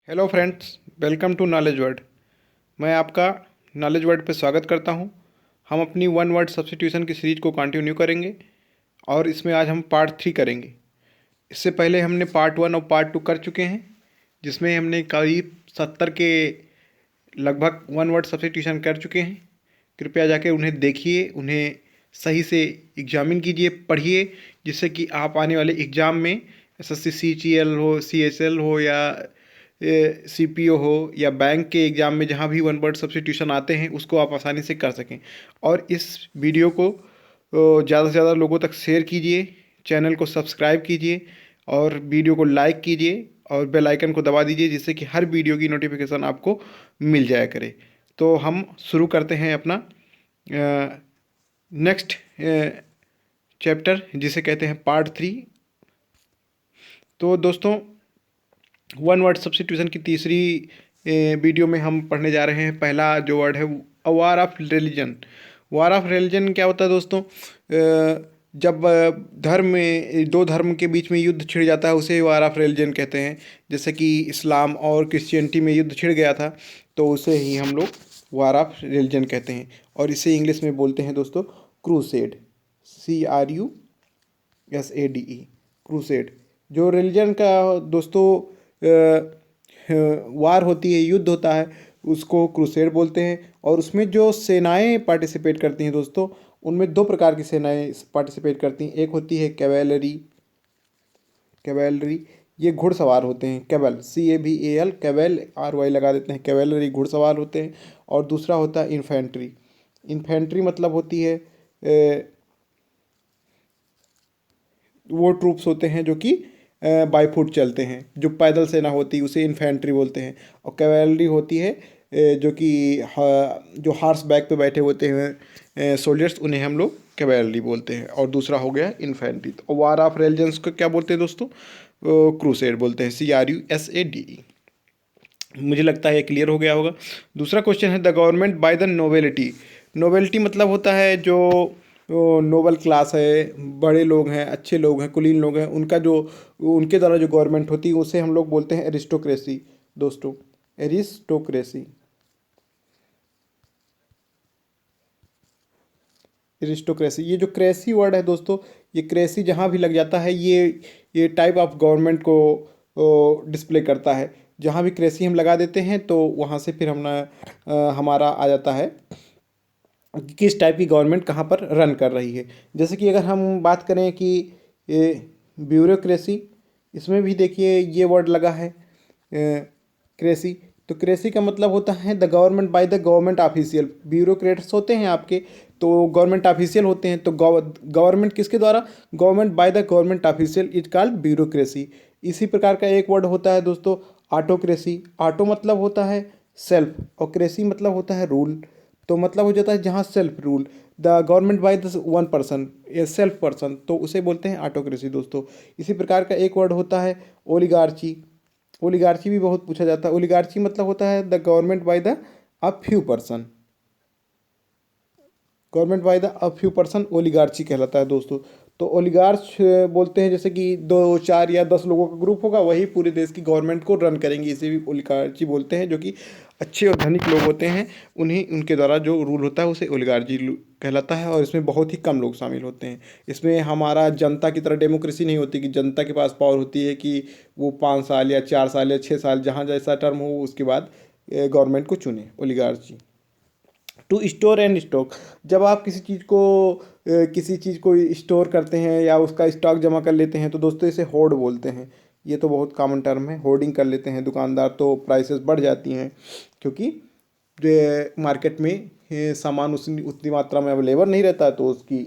Hello friends, welcome to knowledge word. मैं आपका knowledge word पे स्वागत करता हूं। हम अपनी वन वर्ड सब्स्टिट्यूशन की सीरीज को कंटिन्यू करेंगे और इसमें आज हम पार्ट 3 करेंगे। इससे पहले हमने पार्ट 1 और पार्ट 2 कर चुके हैं, जिसमें हमने करीब 70 के लगभग वन वर्ड सब्स्टिट्यूशन कर चुके हैं। कृपया जाके उन्हें देखिए, उन्हें सही से एग्जामिन कीजिए, पढ़िए, जिससे कि आप आने वाले एग्ज़ाम में एसएससी सीजीएल हो, सीएसएल हो या सीपीओ हो या बैंक के एग्ज़ाम में जहाँ भी वन वर्ड सब्स्टिट्यूशन आते हैं उसको आप आसानी से कर सकें। और इस वीडियो को ज़्यादा से ज़्यादा लोगों तक शेयर कीजिए, चैनल को सब्सक्राइब कीजिए और वीडियो को लाइक कीजिए और बेल आइकन को दबा दीजिए, जिससे कि हर वीडियो की नोटिफिकेशन आपको मिल जाया करे। तो हम शुरू करते हैं अपना नेक्स्ट चैप्टर, जिसे कहते हैं पार्ट 3। तो दोस्तों, वन वर्ड सब्स्टिट्यूशन की तीसरी वीडियो में हम पढ़ने जा रहे हैं। पहला जो वर्ड है war of religion. War of religion क्या होता है दोस्तों? जब धर्म में दो धर्म के बीच में युद्ध छिड़ जाता है उसे वार ऑफ रिलीजन कहते हैं। जैसे कि इस्लाम और क्रिश्चियनिटी में युद्ध छिड़ गया था, तो उसे ही हम लोग वार ऑफ रिलीजन कहते हैं। और इसे इंग्लिश में बोलते हैं दोस्तों क्रूसेड, CRUSADE, क्रूसेड। जो रिलीजन का दोस्तों वार होती है, युद्ध होता है, उसको क्रूसेड बोलते हैं। और उसमें जो सेनाएं पार्टिसिपेट करती हैं दोस्तों, उनमें दो प्रकार की सेनाएं पार्टिसिपेट करती हैं। एक होती है कैवेलरी, कैवेलरी ये घुड़सवार होते हैं। कैवल, CAVAL, कैवेल RY लगा देते हैं, कैवेलरी घुड़सवार होते हैं। और दूसरा होता है इन्फेंट्री। इन्फेंट्री मतलब होती है वो ट्रूप्स होते हैं जो कि बाई फुट चलते हैं। जो पैदल सेना होती है उसे इन्फेंट्री बोलते हैं। और कैवेलरी होती है जो कि जो हार्स बैक पे बैठे होते हैं सोल्जर्स, उन्हें हम लोग कैवेलरी बोलते हैं। और दूसरा हो गया इन्फेंट्री। तो वार ऑफ रिलीजन्स को क्या बोलते हैं दोस्तों? क्रूसेड बोलते हैं, CRUSADE। मुझे लगता है ये क्लियर हो गया होगा। दूसरा क्वेश्चन है the government by the novelty. Novelty मतलब होता है जो नोबल क्लास है, बड़े लोग हैं, अच्छे लोग हैं, कुलीन लोग हैं, उनका जो उनके द्वारा जो गवर्नमेंट होती है उसे हम लोग बोलते हैं एरिस्टोक्रेसी दोस्तों, एरिस्टोक्रेसी। एरिस्टोक्रेसी, ये जो क्रेसी वर्ड है दोस्तों, ये क्रेसी जहाँ भी लग जाता है ये टाइप ऑफ गवर्नमेंट को डिस्प्ले करता है। जहाँ भी क्रेसी हम लगा देते हैं तो वहाँ से फिर हमारा आ जाता है कि किस टाइप की गवर्नमेंट कहाँ पर रन कर रही है। जैसे कि अगर हम बात करें कि ब्यूरोक्रेसी, इसमें भी देखिए ये वर्ड लगा है क्रेसी। तो क्रेसी का मतलब होता है the government by the government official. Bureaucrats होते हैं आपके, तो गवर्नमेंट ऑफिशियल होते हैं। तो गवर्नमेंट किसके द्वारा? Government by the government official is called bureaucracy. इसी प्रकार का एक वर्ड होता है दोस्तों ऑटोक्रेसी। ऑटो मतलब होता है सेल्फ और क्रेसी मतलब होता है रूल। तो मतलब हो जाता है जहाँ self rule, the government by the one person, A self person, तो उसे बोलते हैं ऑटोक्रेसी दोस्तों। इसी प्रकार का एक वर्ड होता है ओलिगार्ची। ओलिगार्ची भी बहुत पूछा जाता है। ओलिगार्ची मतलब होता है the government by the a few person. Government by the a few person oligarchy कहलाता है दोस्तों। तो ओलिगार्च बोलते हैं जैसे कि 2, 4 या 10 लोगों का ग्रुप होगा, वही पूरे देश की गवर्नमेंट को रन करेंगे, इसे भी ओलिगार्ची बोलते हैं। जो कि अच्छे और धनिक लोग होते हैं, उन्हीं उनके द्वारा जो रूल होता है उसे ओलिगार्ची कहलाता है। और इसमें बहुत ही कम लोग शामिल होते हैं। इसमें हमारा जनता की तरह डेमोक्रेसी नहीं होती कि जनता के पास पावर होती है कि वो 5 साल या 4 साल या 6 साल जहाँ जैसा टर्म हो उसके बाद गवर्नमेंट को चुने। ओलिगार्ची। टू स्टोर एंड स्टॉक, जब आप किसी चीज़ को स्टोर करते हैं या उसका स्टॉक जमा कर लेते हैं तो दोस्तों इसे होर्ड बोलते हैं। ये तो बहुत कॉमन टर्म है, होर्डिंग कर लेते हैं दुकानदार, तो प्राइसेस बढ़ जाती हैं क्योंकि मार्केट में सामान उतनी मात्रा में अवेलेबल नहीं रहता है, तो उसकी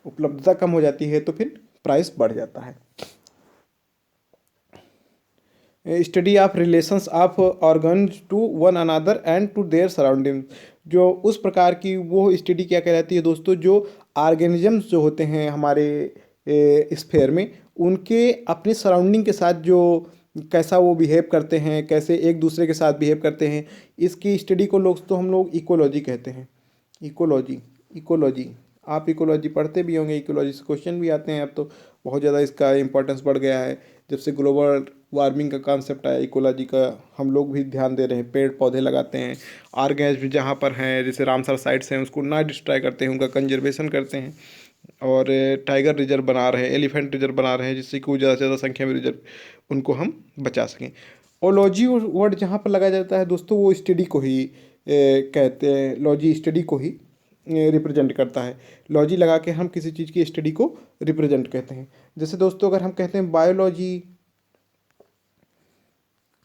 उपलब्धता कम हो जाती है, तो फिर प्राइस बढ़ जाता है। Study of relations of organs to one another and to their surrounding, जो उस प्रकार की वो स्टडी क्या कहलाती है दोस्तों? जो ऑर्गेनिजम्स जो होते हैं हमारे स्फेयर में, उनके अपने सराउंडिंग के साथ जो कैसा वो बिहेव करते हैं, कैसे एक दूसरे के साथ बिहेव करते हैं, इसकी स्टडी को हम लोग इकोलॉजी कहते हैं। इकोलॉजी, इकोलॉजी आप इकोलॉजी पढ़ते भी होंगे, इकोलॉजी से क्वेश्चन भी आते हैं। अब तो बहुत ज़्यादा इसका इम्पोर्टेंस बढ़ गया है। जब से ग्लोबल वार्मिंग का कॉन्सेप्ट आया, इकोलॉजी का हम लोग भी ध्यान दे रहे हैं, पेड़ पौधे लगाते हैं, ऑर्गेन्स भी जहाँ पर हैं जैसे रामसर साइट्स हैं उसको ना डिस्ट्रॉय करते हैं, उनका कंजर्वेशन करते हैं। और टाइगर रिजर्व बना रहे हैं, एलिफेंट रिजर्व बना रहे हैं, जिससे कि वो ज़्यादा से ज़्यादा संख्या में रिजर्व उनको हम बचा सकें। ओलॉजी वर्ड जहाँ पर लगाया जाता है दोस्तों, वो स्टडी को ही कहते हैं, लॉजी स्टडी को ही रिप्रेजेंट करता है। लॉजी लगा के हम किसी चीज़ की स्टडी को रिप्रेजेंट कहते हैं। जैसे दोस्तों अगर हम कहते हैं बायोलॉजी,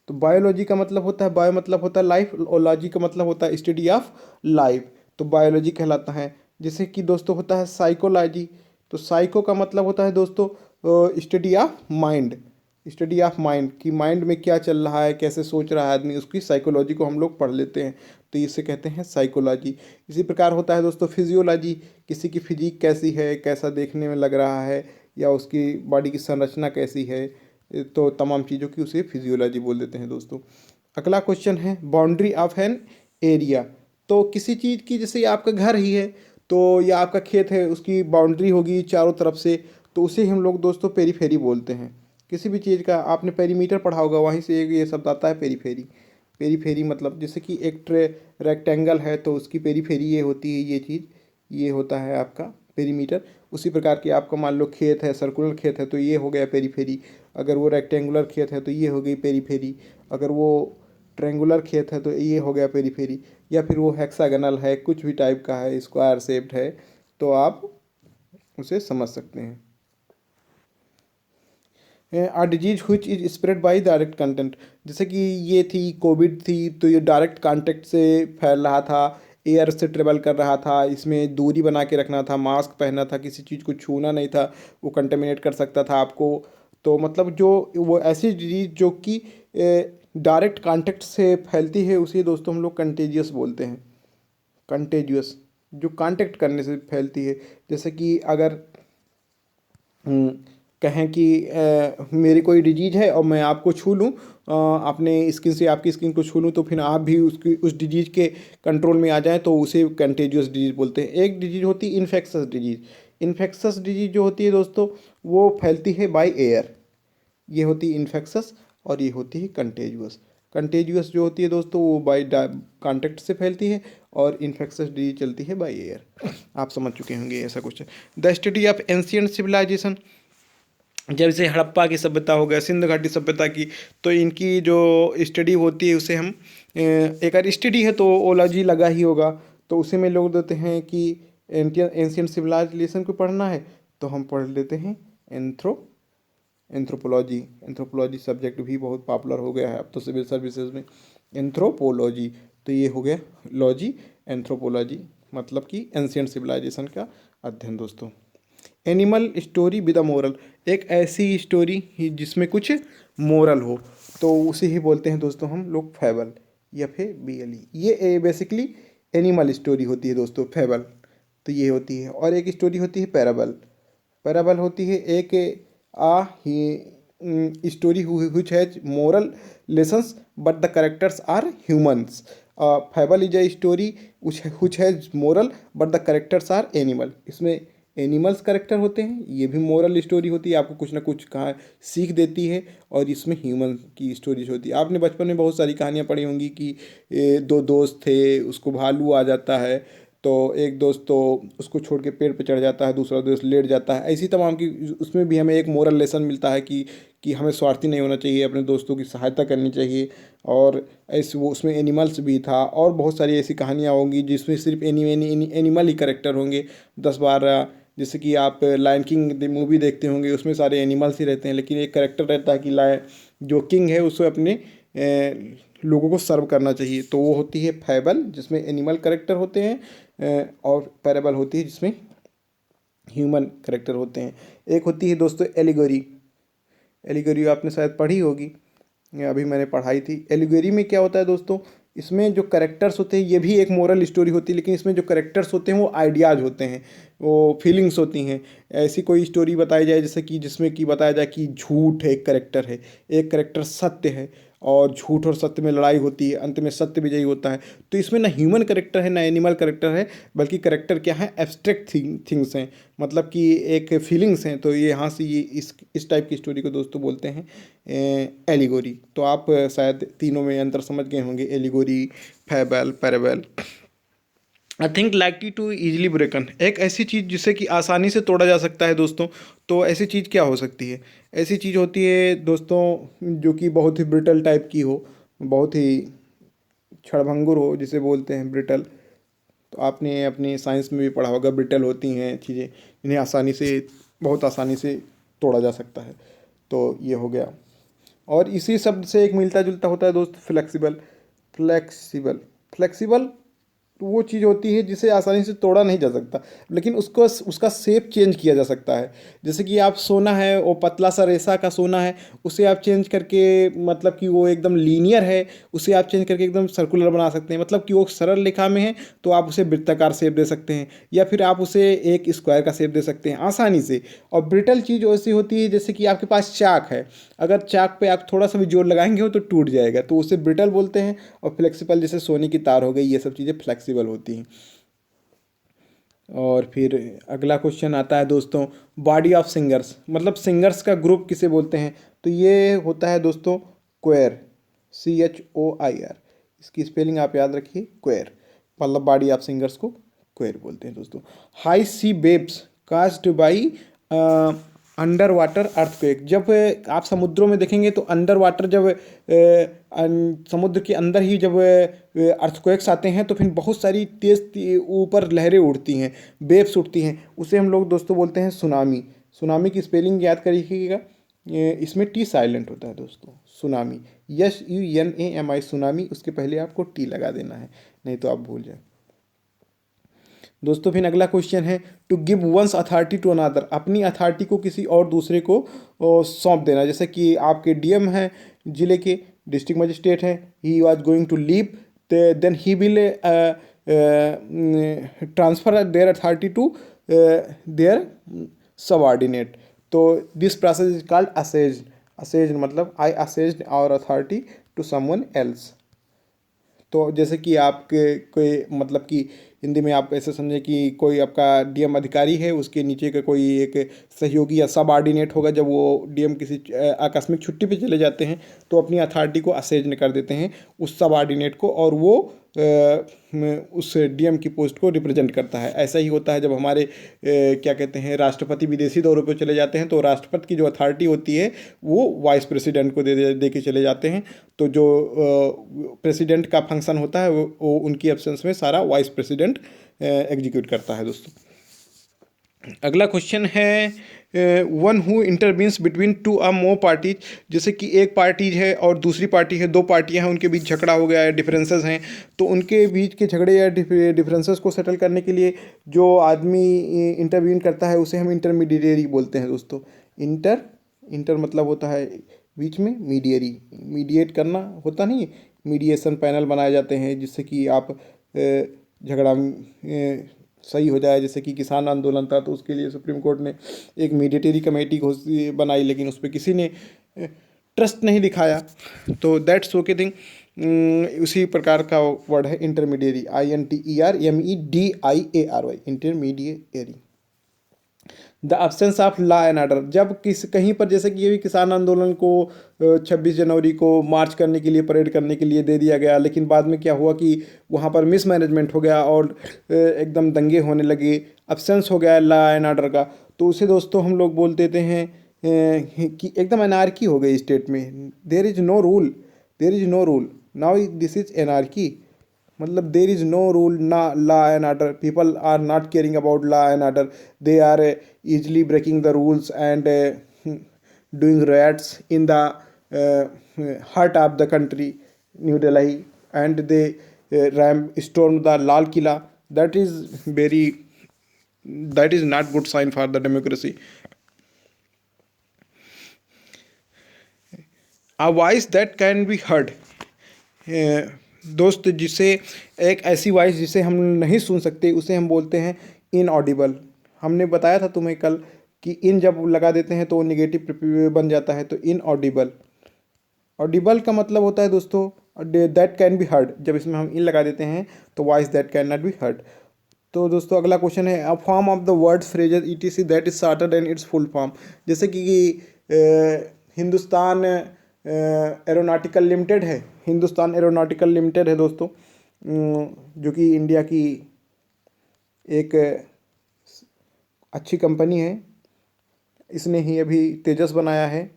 तो बायोलॉजी का मतलब होता है, बायो मतलब होता है लाइफ, और लॉजी का मतलब होता है स्टडी ऑफ लाइफ, तो बायोलॉजी कहलाता है। जैसे कि दोस्तों होता है साइकोलॉजी, तो साइको का मतलब होता है दोस्तों study of mind, study of mind कि माइंड में क्या चल रहा है, कैसे सोच रहा है आदमी, उसकी साइकोलॉजी को हम लोग पढ़ लेते हैं, तो इसे कहते हैं साइकोलॉजी। इसी प्रकार होता है दोस्तों फिजियोलॉजी, किसी की फिजिक कैसी है, कैसा देखने में लग रहा है, या उसकी बॉडी की संरचना कैसी है, तो तमाम चीज़ों की उसे फिजियोलॉजी बोल देते हैं दोस्तों। अगला क्वेश्चन है बाउंड्री ऑफ एन एरिया, तो किसी चीज़ की, जैसे आपका घर ही है तो, या आपका खेत है, उसकी बाउंड्री होगी चारों तरफ से, तो उसे हम लोग दोस्तों पेरीफेरी बोलते हैं। किसी भी चीज़ का आपने पेरीमीटर पढ़ा होगा, वहीं से एक ये शब्द आता है पेरीफेरी। पेरीफेरी मतलब जैसे कि एक रेक्टेंगल है तो उसकी पेरीफेरी ये होती है, ये चीज़ ये होता है आपका पेरीमीटर। उसी प्रकार की आपका मान लो खेत है, सर्कुलर खेत है, तो ये हो गया पेरीफेरी। अगर वो रेक्टेंगुलर खेत है तो ये हो गई पेरीफेरी। अगर वो ट्रेंगुलर खेत है तो ये हो गया पेरीफेरी। या फिर वो हेक्सागनल है, कुछ भी टाइप का है, स्क्वायर शेप्ड है, तो आप उसे समझ सकते हैं। A disease which is spread by direct contact, जैसे कि ये थी कोविड थी, तो ये डायरेक्ट कांटेक्ट से फैल रहा था, एयर से ट्रेवल कर रहा था, इसमें दूरी बना के रखना था, मास्क पहनना था, किसी चीज़ को छूना नहीं था, वो कंटेमिनेट कर सकता था आपको। तो मतलब जो वो ऐसी डिजीज जो कि डायरेक्ट कांटेक्ट से फैलती है, उसे दोस्तों हम लोग कंटेजियस बोलते हैं। कंटेजियस जो कांटेक्ट करने से फैलती है, जैसे कि अगर कहें कि मेरी कोई डिजीज है और मैं आपको छू लूँ, अपने स्किन से आपकी स्किन को छू लूँ, तो फिर आप भी उसकी उस डिजीज के कंट्रोल में आ जाएं, तो उसे कंटेजियस डिजीज बोलते हैं। एक डिजीज होती है इन्फेक्शस डिजीज। इन्फेक्शस डिजीज जो होती है दोस्तों, वो फैलती है बाय एयर, ये होती है इन्फेक्शस, और ये होती है कंटेजियस। कंटेजियस जो होती है दोस्तों, वो बाय कॉन्टेक्ट से फैलती है, और इन्फेक्शस डिजीज चलती है बाय एयर। आप समझ चुके होंगे ऐसा कुछ। The study of ancient civilisation, जैसे हड़प्पा की सभ्यता हो गया, सिंधु घाटी सभ्यता की, तो इनकी जो स्टडी होती है उसे हम एक अगर स्टडी है तो ओलॉजी लगा ही होगा, तो उसे में लोग देते हैं कि एंशियंट सिविलाइजेशन को पढ़ना है तो हम पढ़ लेते हैं एंथ्रोपोलॉजी। एंथ्रोपोलॉजी सब्जेक्ट भी बहुत पॉपुलर हो गया है अब तो सिविल सर्विसेज में। एंथ्रोपोलॉजी, तो ये हो गया लॉजी, एंथ्रोपोलॉजी मतलब कि एंशियंट सिविलाइजेशन का अध्ययन दोस्तों। Animal story with a moral, एक ऐसी स्टोरी जिसमें कुछ मोरल हो, तो उसे ही बोलते हैं दोस्तों हम लोग फैबल, या फिर BLE। ये बेसिकली एनिमल स्टोरी होती है दोस्तों, फैबल तो ये होती है। और एक स्टोरी होती है पैराबल। पैराबल होती है एक आ ही story which has moral lessons but the characters are humans. Fable is a story which has moral but the characters are animal. इसमें एनिमल्स करेक्टर होते हैं, ये भी मोरल स्टोरी होती है, आपको कुछ ना कुछ कहा सीख देती है। और इसमें ह्यूमन की स्टोरीज होती है। आपने बचपन में बहुत सारी कहानियाँ पढ़ी होंगी कि दो दोस्त थे, उसको भालू आ जाता है, तो एक दोस्त तो उसको छोड़ के पेड़ पे चढ़ जाता है, दूसरा दोस्त लेट जाता है, ऐसी तमाम की। उसमें भी हमें एक मोरल लेसन मिलता है कि हमें स्वार्थी नहीं होना चाहिए, अपने दोस्तों की सहायता करनी चाहिए। और ऐसे वो उसमें एनिमल्स भी था, और बहुत सारी ऐसी कहानियाँ होंगी जिसमें सिर्फ एनिमल ही करेक्टर होंगे 10-12। जैसे कि आप लायन किंग मूवी देखते होंगे, उसमें सारे एनिमल्स ही रहते हैं, लेकिन एक करेक्टर रहता है कि लायन जो किंग है उसे अपने लोगों को सर्व करना चाहिए, तो वो होती है फैबल जिसमें एनिमल करेक्टर होते हैं, और पैराबल होती है जिसमें ह्यूमन करेक्टर होते हैं। एक होती है दोस्तों एलिगोरी। एलिगोरी आपने शायद पढ़ी होगी, अभी मैंने पढ़ाई थी। एलिगोरी में क्या होता है दोस्तों, इसमें जो करेक्टर्स होते हैं, ये भी एक मोरल स्टोरी होती है, लेकिन इसमें जो करेक्टर्स होते हैं वो आइडियाज़ होते हैं, वो फीलिंग्स होती हैं। ऐसी कोई स्टोरी बताई जाए जैसे कि जिसमें कि बताया जाए कि झूठ एक करेक्टर है, एक करेक्टर सत्य है, और झूठ और सत्य में लड़ाई होती है, अंत में सत्य विजयी होता है। तो इसमें ना ह्यूमन करेक्टर है ना एनिमल करेक्टर है, बल्कि करेक्टर क्या है, एब्स्ट्रैक्ट थिंग्स हैं, मतलब कि एक फीलिंग्स हैं। तो ये यहाँ से ये इस टाइप की स्टोरी को दोस्तों बोलते हैं एलिगोरी। तो आप शायद तीनों में अंतर समझ गए होंगे, allegory, fable, parable. I think likely to easily broken, एक ऐसी चीज़ जिसे कि आसानी से तोड़ा जा सकता है दोस्तों। तो ऐसी चीज़ क्या हो सकती है? ऐसी चीज़ होती है दोस्तों जो कि बहुत ही ब्रिटल टाइप की हो, बहुत ही क्षणभंगुर हो, जिसे बोलते हैं ब्रिटल। तो आपने अपने साइंस में भी पढ़ा होगा, ब्रिटल होती हैं चीज़ें, इन्हें आसानी से, बहुत आसानी से तोड़ा जा सकता है। तो ये हो गया। और इसी शब्द से एक मिलता जुलता होता है दोस्त, फ्लेक्सिबल। फ्लेक्सिबल, फ्लेक्सिबल तो वो चीज़ होती है जिसे आसानी से तोड़ा नहीं जा सकता, लेकिन उसको उसका शेप चेंज किया जा सकता है। जैसे कि आप सोना है, वो पतला सा रेसा का सोना है, उसे आप चेंज करके, मतलब कि वो एकदम लीनियर है, उसे आप चेंज करके एकदम सर्कुलर बना सकते हैं। मतलब कि वो सरल रेखा में है तो आप उसे वृत्ताकार शेप दे सकते हैं, या फिर आप उसे एक स्क्वायर का शेप दे सकते हैं आसानी से। और ब्रिटल चीज़ ऐसी होती है जैसे कि आपके पास चाक है, अगर चाक पे आप थोड़ा सा भी जोर लगाएंगे हो तो टूट जाएगा, तो उसे ब्रिटल बोलते हैं। और फ्लेक्सिबल जैसे सोने की तार हो गई, ये सब चीज़ें फ्लेक्सिबल होती हैं। और फिर अगला क्वेश्चन आता है दोस्तों, बॉडी ऑफ सिंगर्स, मतलब सिंगर्स का ग्रुप किसे बोलते हैं? तो ये होता है दोस्तों क्वेर, CHOIR। इसकी स्पेलिंग आप याद रखिए, क्वेर, मतलब बॉडी ऑफ सिंगर्स को क्वेर बोलते हैं दोस्तों। High sea waves caused by under water earthquake, जब आप समुद्रों में देखेंगे तो अंडर वाटर जब समुद्र के अंदर ही जब अर्थक्वेक्स आते हैं तो फिर बहुत सारी तेज़ ऊपर लहरें उठती हैं, वेव्स उठती हैं, उसे हम लोग दोस्तों बोलते हैं सुनामी। सुनामी की स्पेलिंग याद करिएगा, इसमें टी साइलेंट होता है दोस्तों, सुनामी, SUNAMI, सुनामी, उसके पहले आपको टी लगा देना है, नहीं तो आप भूल जाए दोस्तों। फिर अगला क्वेश्चन है, to give one's authority to another, अपनी अथॉरिटी को किसी और दूसरे को सौंप देना। जैसे कि आपके DM हैं जिले के, डिस्ट्रिक्ट मजिस्ट्रेट हैं, he was going to leave, then he will transfer their authority to their subordinate. तो this process is called assess. Assess मतलब I assessed our authority to someone else. तो जैसे कि आपके कोई, मतलब कि हिंदी में आप ऐसे समझें कि कोई आपका DM अधिकारी है, उसके नीचे का कोई एक सहयोगी या सब ऑर्डिनेट होगा, जब वो DM किसी आकस्मिक छुट्टी पे चले जाते हैं तो अपनी अथॉरिटी को असेज कर देते हैं उस सब ऑर्डिनेट को, और वो उस DM की पोस्ट को रिप्रेजेंट करता है। ऐसा ही होता है जब हमारे क्या कहते हैं, राष्ट्रपति विदेशी दौरों पर चले जाते हैं तो राष्ट्रपति की जो अथॉरिटी होती है वो वाइस प्रेसिडेंट को दे के चले जाते हैं। तो जो प्रेसिडेंट का फंक्शन होता है वो उनकी एब्सेंस में सारा वाइस प्रेसिडेंट एग्जीक्यूट करता है दोस्तों। अगला क्वेश्चन है, one who intervenes between two or more parties, जैसे कि एक पार्टी है और दूसरी पार्टी है, दो पार्टियां हैं, उनके बीच झगड़ा हो गया है, डिफरेंसेस हैं, तो उनके बीच के झगड़े या डिफरेंसेस को सेटल करने के लिए जो आदमी इंटरवीन करता है उसे हम इंटरमीडिएरी बोलते हैं दोस्तों। इंटर मतलब होता है बीच में, मीडिएट करना होता नहीं, मीडिएशन पैनल बनाए जाते हैं जिससे कि आप झगड़ा सही हो जाए। जैसे कि किसान आंदोलन था तो उसके लिए सुप्रीम कोर्ट ने एक मीडिएटरी कमेटी बनाई, लेकिन उस पर किसी ने ट्रस्ट नहीं दिखाया, तो दैट्स ओके थिंग। उसी प्रकार का वर्ड है intermediary, INTERMEDIARY, intermediary. The absence of law and order, जब कहीं पर, जैसे कि ये भी किसान आंदोलन को 26 जनवरी को मार्च करने के लिए, परेड करने के लिए दे दिया गया, लेकिन बाद में क्या हुआ कि वहाँ पर मिसमैनेजमेंट हो गया और एकदम दंगे होने लगे, एब्सेंस हो गया लॉ एंड ऑर्डर का, तो उसे दोस्तों हम लोग बोल देते हैं कि एकदम एनार्की हो गई स्टेट में। There is no rule, now this is anarchy, मतलब देर इज़ नो रूल, ना law and order, people are not caring about law and order, they are easily breaking the rules and doing riots in the heart of the country, New Delhi, and they stormed the Lal Killa. That is not good sign for the democracy. A voice that can be heard, दोस्त, जिसे एक ऐसी voice जिसे हम नहीं सुन सकते उसे हम बोलते हैं इनऑडिबल। हमने बताया था तुम्हें कल कि इन जब लगा देते हैं तो वो निगेटिव बन जाता है, तो इनऑडिबल। ऑडिबल का मतलब होता है दोस्तों दैट कैन बी हर्ड, जब इसमें हम इन लगा देते हैं तो voice that can not be heard. तो दोस्तों अगला क्वेश्चन है a form of the word phrases etc that is shorter than its full form. जैसे कि हिंदुस्तान एरोनॉटिकल लिमिटेड है, हिंदुस्तान एरोनॉटिकल लिमिटेड है दोस्तों, जो कि इंडिया की एक अच्छी कंपनी है। इसने ही अभी तेजस बनाया है,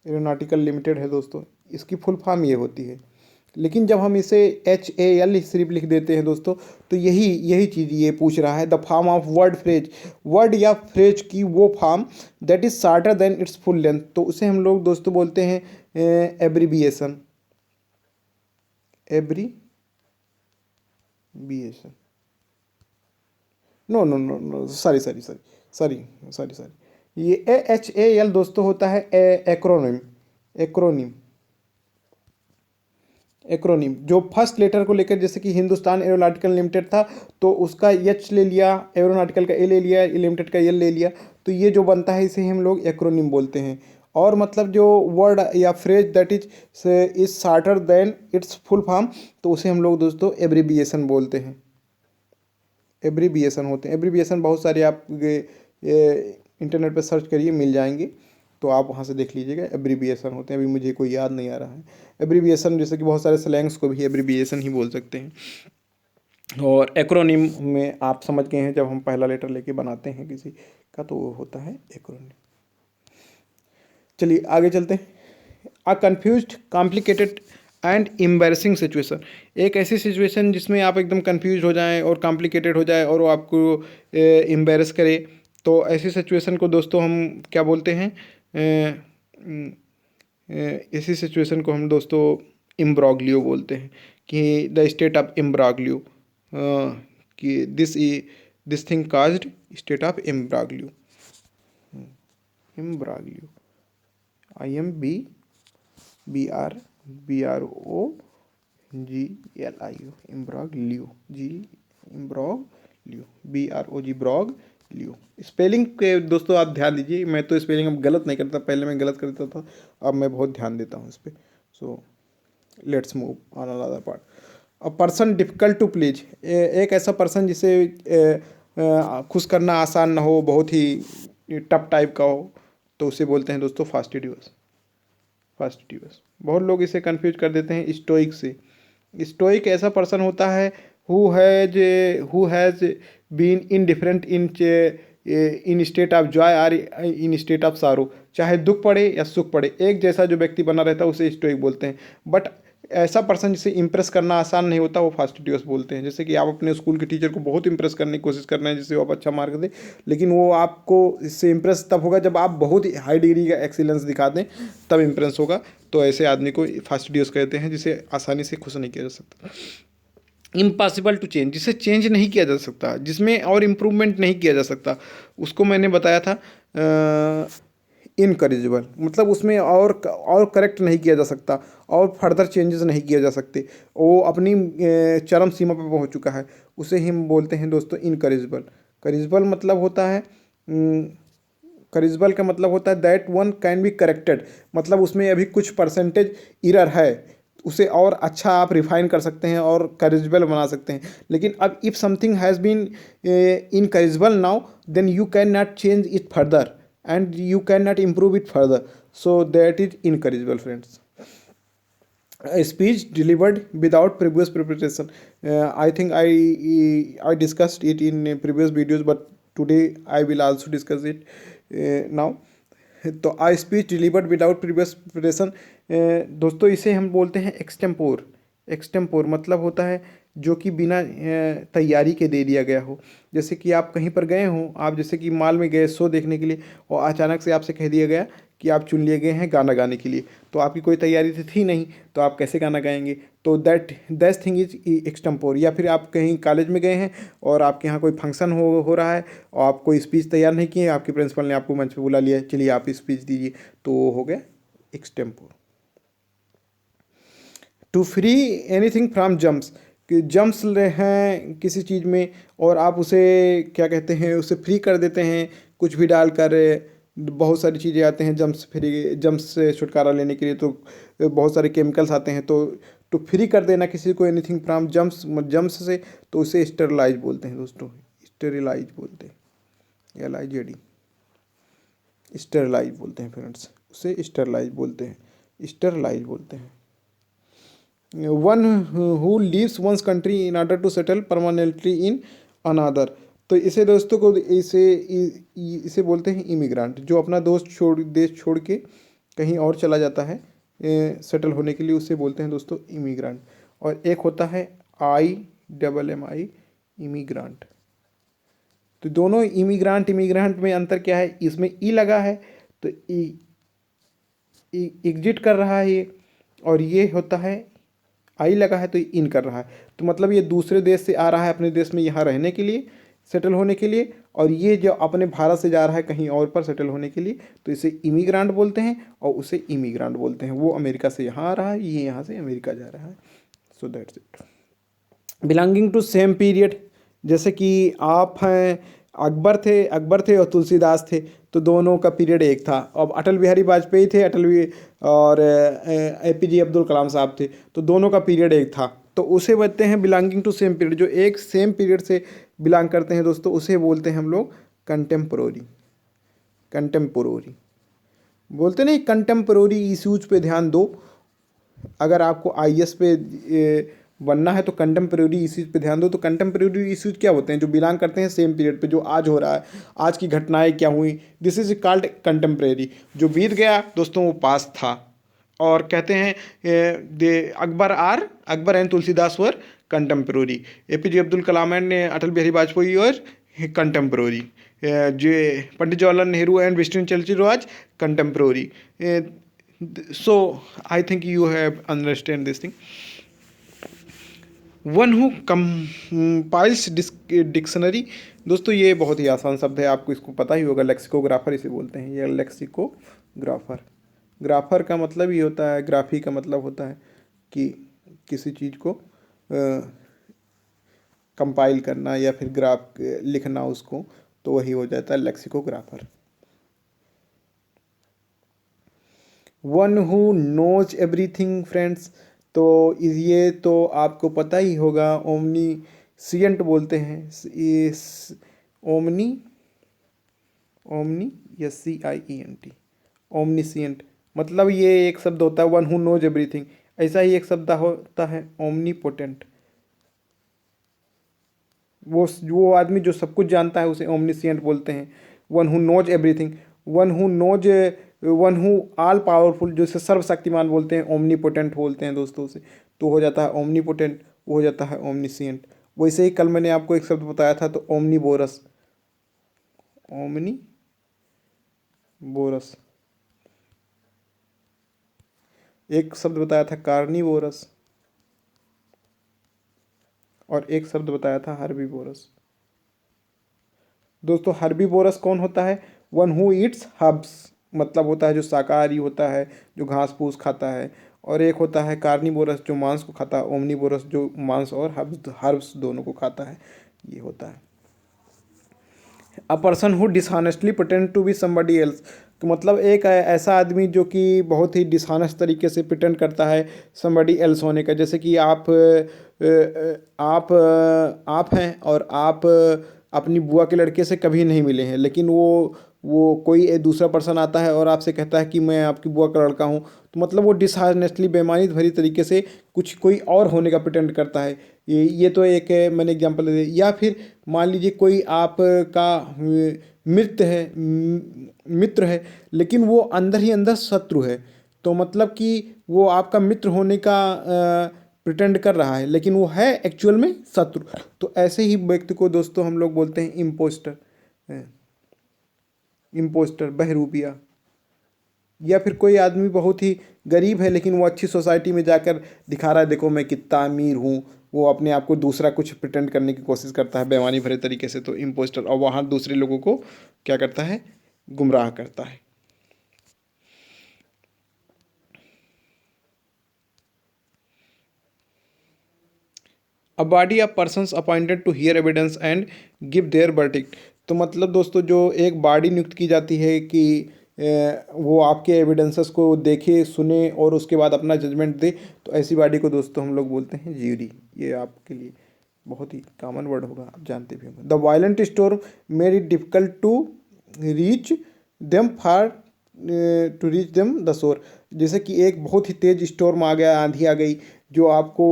एरोनॉटिकल लिमिटेड है दोस्तों। इसकी फुल फॉर्म ये होती है, लेकिन जब हम इसे HAL सिर्फ लिख देते हैं दोस्तों, तो यही यही चीज़ ये पूछ रहा है, the form of word phrase, word या फ्रेज की वो form that is shorter than its full length, तो उसे हम लोग दोस्तों बोलते हैं abbreviation, abbreviation, no no no no sorry sorry sorry sorry sorry sorry, ये HAL दोस्तों होता है एक्रोनिम, एक्रोनिम, एक्रोनिम जो फर्स्ट लेटर को लेकर, जैसे कि हिंदुस्तान एरोनॉटिकल लिमिटेड था तो उसका एच ले लिया, एरोनॉटिकल का ए ले लिया, लिमिटेड का एल ले लिया, तो ये जो बनता है इसे हम लोग एक्रोनिम बोलते हैं। और मतलब जो वर्ड या phrase that is shorter than its full form, तो उसे हम लोग दोस्तों एब्रीबिएशन बोलते हैं, एब्रीबिएशन होते हैं। एब्रीबिएशन बहुत सारे आप इंटरनेट पर सर्च करिए मिल जाएंगे, तो आप वहाँ से देख लीजिएगा, एब्रीबिएशन होते हैं। अभी मुझे कोई याद नहीं आ रहा है एब्रीबिएशन, जैसे कि बहुत सारे स्लैंग्स को भी एब्रीबिएशन ही बोल सकते हैं। और एक्रोनिम में आप समझ गए हैं, जब हम पहला लेटर लेके बनाते हैं किसी का तो वो होता है एक्रोनिम। चलिए आगे चलते हैं। A confused complicated and embarrassing situation, एक ऐसी सिचुएशन जिसमें आप एकदम कंफ्यूज हो जाएं और कॉम्प्लिकेटेड हो जाए और वो आपको एम्बैरस करे, तो ऐसी सिचुएशन को दोस्तों हम क्या बोलते हैं, ऐसी सिचुएशन को हम दोस्तों इम्ब्रोग्लियो बोलते हैं, कि द स्टेट ऑफ इम्ब्रोग्लियो, कि this thing caused state of imbroglio, imbroglio, IMBROGLIO, imbroglio, imbroglio, ब्रोग्लियो। स्पेलिंग के दोस्तों आप ध्यान दीजिए, मैं तो स्पेलिंग अब गलत नहीं करता, पहले मैं गलत करता था, अब मैं बहुत ध्यान देता हूँ इस पर। So let's move on another part. A person difficult to please, एक ऐसा पर्सन जिसे खुश करना आसान ना हो, बहुत ही टफ टाइप का हो, तो उसे बोलते हैं दोस्तों फास्टिडियस, फास्टिडियस। बहुत लोग इसे कंफ्यूज कर देते हैं स्टोइक से। स्टोइक ऐसा पर्सन होता है who has been indifferent in state of joy और इन स्टेट ऑफ सारो, चाहे दुख पड़े या सुख पड़े, एक जैसा जो व्यक्ति बना रहता है उसे स्टोइक बोलते हैं। बट ऐसा पर्सन जिसे इंप्रेस करना आसान नहीं होता वो फास्टिडियस बोलते हैं। जैसे कि आप अपने स्कूल के टीचर को बहुत इंप्रेस करने की कोशिश कर रहे हैं जिससे वो आप अच्छा मार्क दे, लेकिन वो आपको इससे इंप्रेस तब होगा जब आप बहुत ही हाई डिग्री का एक्सीलेंस दिखा दें, तब इंप्रेस होगा। तो ऐसे आदमी को फास्टिडियस कहते हैं, जिसे आसानी से खुश नहीं किया जा सकता। इम्पॉसिबल टू चेंज, जिसे चेंज नहीं किया जा सकता, जिसमें और इम्प्रूवमेंट नहीं किया जा सकता, उसको मैंने बताया था इनकरेजिबल, मतलब उसमें और करेक्ट नहीं किया जा सकता और फर्दर चेंजेस नहीं किए जा सकते, वो अपनी चरम सीमा पर पहुंच चुका है, उसे हम बोलते हैं दोस्तों इनकरेजिबल। करेजिबल मतलब होता है, करेजिबल का मतलब होता है that one can be corrected, मतलब उसमें अभी कुछ परसेंटेज इरर है, उसे और अच्छा आप रिफाइन कर सकते हैं और करेजिबल बना सकते हैं। लेकिन अब if something has been incorrigible now, then you can not change it further and you cannot improve it further, so that is incorrigible friends. A speech delivered without previous preparation, I think I discussed it in previous videos, but today I will also discuss it now. तो a speech delivered without previous preparation, दोस्तों इसे हम बोलते हैं extempore. Extempore मतलब होता है जो कि बिना तैयारी के दे दिया गया हो। जैसे कि आप कहीं पर गए हों, आप जैसे कि मॉल में गए शो देखने के लिए, और अचानक से आपसे कह दिया गया कि आप चुन लिए गए हैं गाना गाने के लिए, तो आपकी कोई तैयारी तो थी नहीं, तो आप कैसे गाना गाएंगे, तो दैट थिंग इज एक्सटेम्पोर। या फिर आप कहीं कॉलेज में गए हैं और आपके यहाँ कोई फंक्शन हो रहा है और आप कोई स्पीच तैयार नहीं किए, आपके प्रिंसिपल ने आपको मंच पर बुला लिया, चलिए आप स्पीच दीजिए, तो वो हो गया extempore. To free anything from jumps, कि जम्प्स हैं किसी चीज़ में और आप उसे क्या कहते हैं, उसे फ्री कर देते हैं कुछ भी डालकर, बहुत सारी चीज़ें आते हैं जम्स से छुटकारा लेने के लिए, तो बहुत सारे केमिकल्स आते हैं, तो फ्री कर देना किसी को एनीथिंग फ्रॉम जम्स जम्स से, तो उसे स्टेरिलाइज बोलते हैं दोस्तों, स्टेरिलाइज बोलते हैं, LIJD, स्टेरिलाइज बोलते हैं फ्रेंड्स, उसे स्टेरिलाइज बोलते हैं, स्टेरिलाइज बोलते हैं। One who leaves one's country in order to settle permanently in another, तो इसे दोस्तों को इसे बोलते हैं इमिग्रांट, जो अपना देश छोड़ के कहीं और चला जाता है सेटल होने के लिए, उसे बोलते हैं दोस्तों इमिग्रांट। और एक होता है IMMI, इमिग्रांट। तो दोनों इमिग्रांट में अंतर क्या है, इसमें ई लगा है तो एग्जिट कर रहा है ये, और ये होता है आई लगा है तो इन कर रहा है, तो मतलब ये दूसरे देश से आ रहा है अपने देश में यहाँ रहने के लिए, सेटल होने के लिए, और ये जो अपने भारत से जा रहा है कहीं और पर सेटल होने के लिए, तो इसे इमिग्रांट बोलते हैं और उसे इमिग्रांट बोलते हैं। वो अमेरिका से यहाँ आ रहा है, ये यहाँ से अमेरिका जा रहा है। So that's it. Belonging to same period, जैसे कि आप हैं, अकबर थे और तुलसीदास थे, तो दोनों का पीरियड एक था। अब अटल बिहारी वाजपेयी थे, और APJ अब्दुल कलाम साहब थे, तो दोनों का पीरियड एक था, तो उसे बोलते हैं बिलोंगिंग टू सेम पीरियड। जो एक सेम पीरियड से बिलोंग करते हैं दोस्तों, उसे बोलते हैं हम लोग कंटेम्पोररी। कंटेम्पोररी बोलते नहीं, कंटेम्पोररी इश्यूज पे ध्यान दो। अगर आपको IAS पे बनना है तो कंटेम्प्रेरी इश्यूज पे ध्यान दो। तो कंटेम्प्रेरी इश्यूज क्या होते हैं, जो बिलोंग करते हैं सेम पीरियड पे, जो आज हो रहा है, आज की घटनाएं क्या हुई, दिस इज कॉल्ड कंटेम्प्रेरी। जो बीत गया दोस्तों वो पास था। और कहते हैं Akbar and Tulsidas were contemporary, APJ Abdul Kalam and Atal Bihari Vajpayee और कंटेम्प्रेरी, जो Pandit Jawaharlal Nehru and Winston Churchill was contemporary. So I think you have understand this thing. One who compiles dictionary, दोस्तों ये बहुत ही आसान शब्द है, आपको इसको पता ही होगा, लेक्सिकोग्राफर इसे बोलते हैं, ये लेक्सिकोग्राफर। ग्राफर का मतलब ये होता है, ग्राफी का मतलब होता है कि किसी चीज़ को कंपाइल करना या फिर ग्राफ लिखना उसको, तो वही हो जाता है lexicographer. One who knows everything friends, तो ये तो आपको पता ही होगा, ओमनीसिएंट बोलते हैं, इस ओमनी SCIENT, ओमनीसिएंट, मतलब ये एक शब्द होता है वन हु नोज एवरीथिंग। ऐसा ही एक शब्द होता है ओमनीपोटेंट, वो आदमी जो सब कुछ जानता है उसे ओमनीसिएंट बोलते हैं। One who knows everything, one who all powerful, जो इसे सर्वशक्तिमान बोलते हैं, ओमनीपोटेंट बोलते हैं दोस्तों से, तो हो जाता है ओमनीपोटेंट, वो हो जाता है ओमनीसिएंट। वैसे ही कल मैंने आपको एक शब्द बताया था, तो ओमनीबोरस, एक शब्द बताया था कार्निवोरस, और एक शब्द बताया था हर्बीवोरस। दोस्तों हर्बीवोरस कौन होता है, वन हु ईट्स हर्ब्स, मतलब होता है जो शाकाहारी होता है, जो घास फूस खाता है। और एक होता है कार्निवोरस, जो मांस को खाता है। ओमनीवोरस, जो मांस और हर्ब्स दोनों को खाता है, ये होता है। A person who dishonestly pretend to be somebody else, तो मतलब एक ऐसा आदमी जो कि बहुत ही डिसऑनेस्ट तरीके से प्रिटेंड करता है समबडी एल्स होने का। जैसे कि आप हैं और आप अपनी बुआ के लड़के से कभी नहीं मिले हैं, लेकिन वो कोई दूसरा पर्सन आता है और आपसे कहता है कि मैं आपकी बुआ का लड़का हूँ, तो मतलब वो डिसऑनेस्टली, बेईमानी भरी तरीके से कुछ कोई और होने का प्रिटेंड करता है। ये तो एक मैंने एग्जांपल दे दिया। या फिर मान लीजिए कोई आपका मित्र है, लेकिन वो अंदर ही अंदर शत्रु है, तो मतलब कि वो आपका मित्र होने का प्रिटेंड कर रहा है, लेकिन वो है एक्चुअल में शत्रु। तो ऐसे ही व्यक्ति को दोस्तों हम लोग बोलते हैं इम्पोस्टर, बहरूपिया। या फिर कोई आदमी बहुत ही गरीब है, लेकिन वो अच्छी सोसाइटी में जाकर दिखा रहा है, देखो मैं कितना अमीर हूँ, वो अपने आप को दूसरा कुछ प्रिटेंड करने की कोशिश करता है बेईमानी भरे तरीके से, तो इम्पोस्टर। और वहाँ दूसरे लोगों को क्या करता है, गुमराह करता है। A body of persons appointed to hear evidence and give their verdict, तो मतलब दोस्तों जो एक बॉडी नियुक्त की जाती है कि वो आपके एविडेंसेस को देखे सुने और उसके बाद अपना जजमेंट दे, तो ऐसी बॉडी को दोस्तों हम लोग बोलते हैं ज्यूरी। ये आपके लिए बहुत ही कॉमन वर्ड होगा, आप जानते भी होंगे। The violent storm made it difficult to reach them far to reach them the shore. जैसे कि एक बहुत ही तेज स्टॉर्म आ गया, आंधी आ गई, जो आपको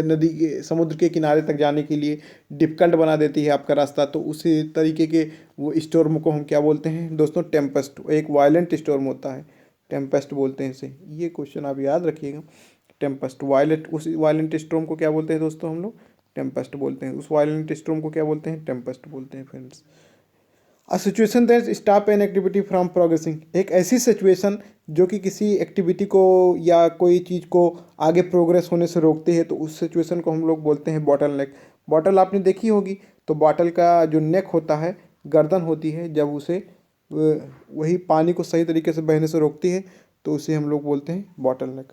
नदी के समुद्र के किनारे तक जाने के लिए डिफिकल्ट बना देती है आपका रास्ता। तो उसी तरीके के वो स्टॉर्म को हम क्या बोलते हैं दोस्तों? टेम्पेस्ट। एक वायलेंट स्टॉर्म होता है, टेम्पेस्ट बोलते हैं इसे। ये क्वेश्चन आप याद रखिएगा, टेम्पेस्ट वायलेंट। उस वायलेंट स्टॉर्म को क्या बोलते हैं दोस्तों? हम लोग टेम्पेस्ट बोलते हैं। उस वायलेंट स्टॉर्म को क्या बोलते हैं? टेम्पेस्ट बोलते हैं friends. A situation that stop an activity from progressing. एक ऐसी सिचुएशन जो कि किसी एक्टिविटी को या कोई चीज़ को आगे प्रोग्रेस होने से रोकती है, तो उस सिचुएशन को हम लोग बोलते हैं बॉटल नेक। बॉटल आपने देखी होगी, तो बॉटल का जो नेक होता है, गर्दन होती है, जब उसे वही पानी को सही तरीके से बहने से रोकती है, तो उसे हम लोग बोलते हैं बॉटल नेक।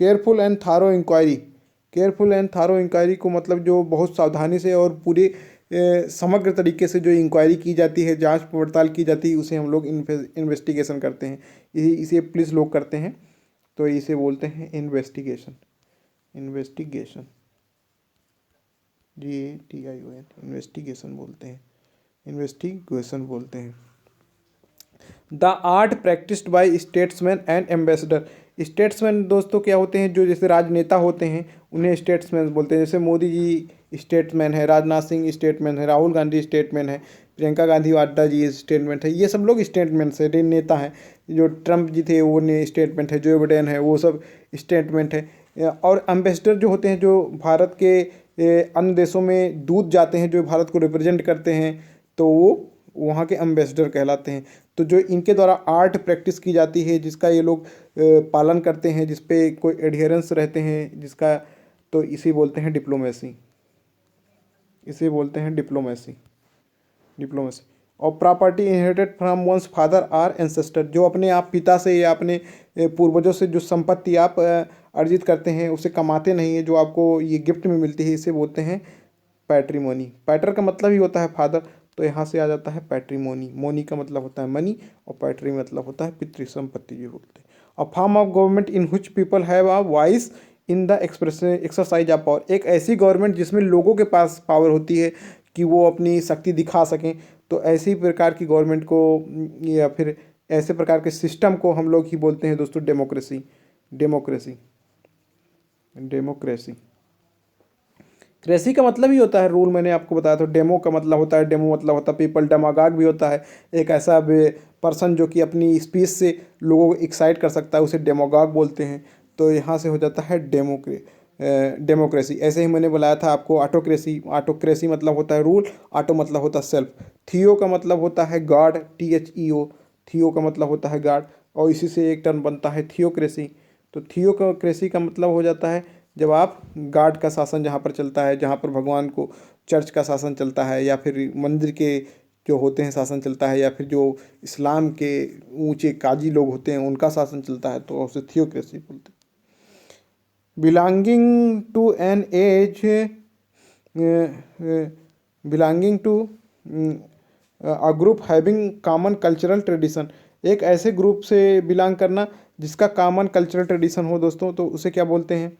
केयरफुल एंड थारो इंक्वायरी। केयरफुल एंड थारो इंक्वायरी को मतलब जो बहुत सावधानी से और पूरे समग्र तरीके से जो इंक्वायरी की जाती है, जांच पड़ताल की जाती है, उसे हम लोग इन्वेस्टिगेशन करते हैं। यही इसे पुलिस लोग करते हैं, तो इसे बोलते हैं इन्वेस्टिगेशन। इन्वेस्टिगेशन, GATION, इन्वेस्टिगेशन बोलते हैं, इन्वेस्टिगेशन बोलते हैं। The art practised by statesman and ambassador. Statesman दोस्तों क्या होते हैं? जो जैसे राजनेता होते हैं, उन्हें स्टेट्समैन बोलते हैं। जैसे मोदी जी स्टेटमैन है, राजनाथ सिंह स्टेटमैन है, राहुल गांधी स्टेटमैन है, प्रियंका गांधी वाड्रा जी स्टेटमेंट है। ये सब लोग स्टेटमेंट्स है, नेता हैं। जो ट्रम्प जी थे वो ने स्टेटमेंट है, जो बाइडेन है वो सब स्टेटमेंट है। और एम्बेसडर जो होते हैं, जो भारत के अन्य देशों में दूत जाते हैं, जो भारत को रिप्रेजेंट करते हैं, तो वो वहाँ के एम्बेसडर कहलाते हैं। तो जो इनके द्वारा आर्ट प्रैक्टिस की जाती है, जिसका ये लोग पालन करते हैं, जिस पे कोई एडहेरेंस रहते हैं, जिसका, तो इसे बोलते हैं डिप्लोमेसी। इसे बोलते हैं डिप्लोमेसी। डिप्लोमेसी। और property inherited from one's father or ancestor. जो अपने आप पिता से या अपने पूर्वजों से जो संपत्ति आप अर्जित करते हैं, उसे कमाते नहीं है, जो आपको ये गिफ्ट में मिलती है, इसे बोलते हैं पैट्रीमोनी। पैटर का मतलब ही होता है फादर, तो यहाँ से आ जाता है पैट्रीमोनी। मोनी का मतलब होता है मनी, और पैट्री मतलब होता है पितृ संपत्ति जो बोलते हैं। A form of government in which people have a voice in the expression exercise of power. एक ऐसी गवर्नमेंट जिसमें लोगों के पास पावर होती है कि वो अपनी शक्ति दिखा सकें, तो ऐसी प्रकार की गवर्नमेंट को या फिर ऐसे प्रकार के सिस्टम को हम लोग ही बोलते हैं दोस्तों डेमोक्रेसी। डेमोक्रेसी। डेमोक्रेसी। क्रेसी का मतलब ही होता है रूल, मैंने आपको बताया था। डेमो का मतलब होता है, डेमो मतलब होता है पीपल। डेमागाग भी होता है, एक ऐसा पर्सन जो कि अपनी स्पीच से लोगों को एक्साइट कर सकता है, उसे डेमोगाग बोलते हैं। तो यहाँ से हो जाता है डेमोक्रेसी। ऐसे ही मैंने बताया था आपको ऑटोक्रेसी। ऑटोक्रेसी मतलब होता है रूल, ऑटो मतलब होता है सेल्फ। थियो का मतलब होता है गॉड, THEO। थियो का मतलब होता है गॉड, और इसी से एक टर्म बनता है थियोक्रेसी। तो थियोक्रेसी का मतलब हो जाता है जब आप गॉड का शासन जहाँ पर चलता है, जहाँ पर भगवान को चर्च का शासन चलता है, या फिर मंदिर के जो होते हैं शासन चलता है, या फिर जो इस्लाम के ऊंचे काजी लोग होते हैं उनका शासन चलता है, तो उसे थियोक्रेसी बोलते हैं। Belonging to an age, belonging to a group having common cultural tradition. एक ऐसे ग्रुप से बिलोंग करना जिसका कॉमन कल्चरल ट्रेडिशन हो दोस्तों, तो उसे क्या बोलते हैं?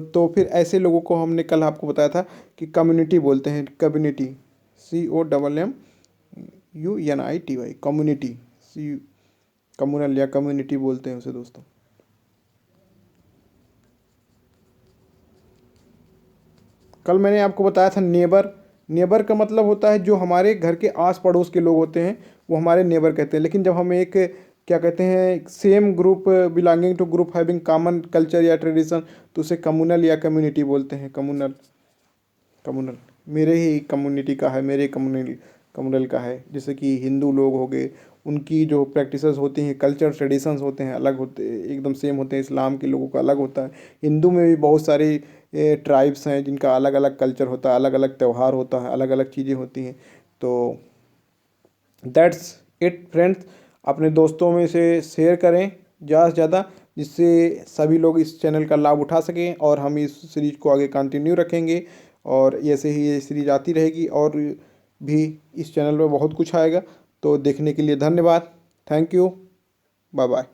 तो फिर ऐसे लोगों को हमने कल आपको बताया था कि कम्युनिटी बोलते हैं। Community, COMMUNITY, community. See communal या कम्युनिटी बोलते हैं उसे दोस्तों। कल मैंने आपको बताया था नेबर। नेबर का मतलब होता है जो हमारे घर के आस पड़ोस के लोग होते हैं, वो हमारे नेबर कहते हैं। लेकिन जब हम एक क्या कहते हैं, same group belonging to group having common culture या ट्रेडिशन, तो उसे कम्युनल या कम्युनिटी बोलते हैं। कम्युनल। कम्युनल मेरे ही कम्युनिटी का है, मेरे कम्युनल कम्युनल का है। जैसे कि हिंदू लोग हो गए, उनकी जो प्रैक्टिसेस होती हैं, कल्चर ट्रेडिशंस होते हैं, अलग होते, एकदम सेम होते हैं। इस्लाम के लोगों का अलग होता है। हिंदू में भी बहुत सारी ट्राइब्स हैं जिनका अलग अलग कल्चर होता है, अलग अलग त्यौहार होता है, अलग अलग चीज़ें होती हैं। तो दैट्स इट फ्रेंड्स। अपने दोस्तों में से शेयर करें ज़्यादा से ज़्यादा। जिससे सभी लोग इस चैनल का लाभ उठा सकें और हम इस सीरीज को आगे कंटिन्यू रखेंगे और ऐसे ही ये सीरीज आती रहेगी और भी इस चैनल में बहुत कुछ आएगा। तो देखने के लिए धन्यवाद। Thank you. Bye bye.